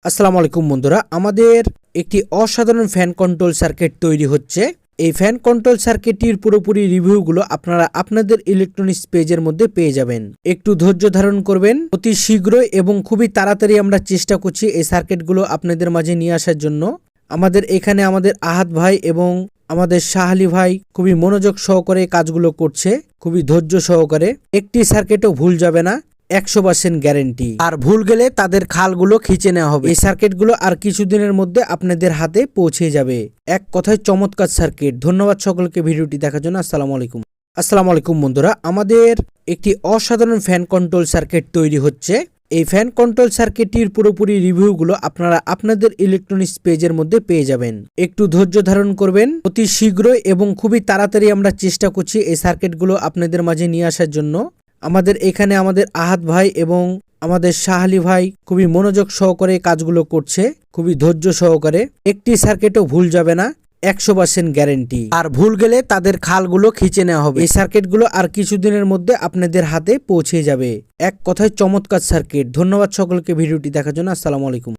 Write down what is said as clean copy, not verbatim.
আসসালামু আলাইকুম বন্ধুরা, আমাদের একটি অসাধারণ ফ্যান কন্ট্রোল সার্কিট তৈরি হচ্ছে। এই ফ্যান কন্ট্রোল সার্কিটটির পুরোপুরি রিভিউগুলো আপনারা আপনাদের ইলেকট্রনিক্স পেজের মধ্যে পেয়ে যাবেন। একটু ধৈর্য ধারণ করবেন, অতি শীঘ্রই এবং খুবই তাড়াতাড়ি আমরা চেষ্টা করছি এই সার্কিটগুলো আপনাদের মাঝে নিয়ে আসার জন্য। আমাদের এখানে আমাদের আহাদ ভাই এবং আমাদের শাহ আলী ভাই খুবই মনোযোগ সহকারে কাজগুলো করছে, খুবই ধৈর্য সহকারে। একটি সার্কিটও ভুল যাবে না, 100% গ্যারেন্টি। আর ভুল গেলে তাদের খালগুলো খিঁচে নেওয়া হবে। এই সার্কিটগুলো আর কিছুদিনের মধ্যে আপনাদের হাতে পৌঁছে যাবে। এক কথায় চমৎকার সার্কিট। ধন্যবাদ সকলকে ভিডিওটি দেখার জন্য। আসসালামু আলাইকুম বন্ধুরা, আমাদের একটি অসাধারণ ফ্যান কন্ট্রোল সার্কিট তৈরি হচ্ছে। এই ফ্যান কন্ট্রোল সার্কিটটির পুরোপুরি রিভিউগুলো আপনারা আপনাদের ইলেকট্রনিক্স পেজের মধ্যে পেয়ে যাবেন। একটু ধৈর্য ধারণ করবেন, অতি শীঘ্রই এবং খুবই তাড়াতাড়ি আমরা চেষ্টা করছি এই সার্কিটগুলো আপনাদের মাঝে নিয়ে আসার জন্য। আমাদের এখানে আমাদের আহাদ ভাই এবং আমাদের শাহ আলী ভাই খুবই মনোযোগ সহকারে কাজগুলো করছে, খুবই ধৈর্য সহকারে। একটি সার্কিটও ভুল যাবে না, 100% গ্যারেন্টি। আর ভুল গেলে তাদের খালগুলো খিঁচে নেওয়া হবে। এই সার্কিটগুলো আর কিছুদিনের মধ্যে আপনাদের হাতে পৌঁছে যাবে। এক কথায় চমৎকার সার্কিট। ধন্যবাদ সকলকে ভিডিওটি দেখার জন্য। আসসালামু আলাইকুম।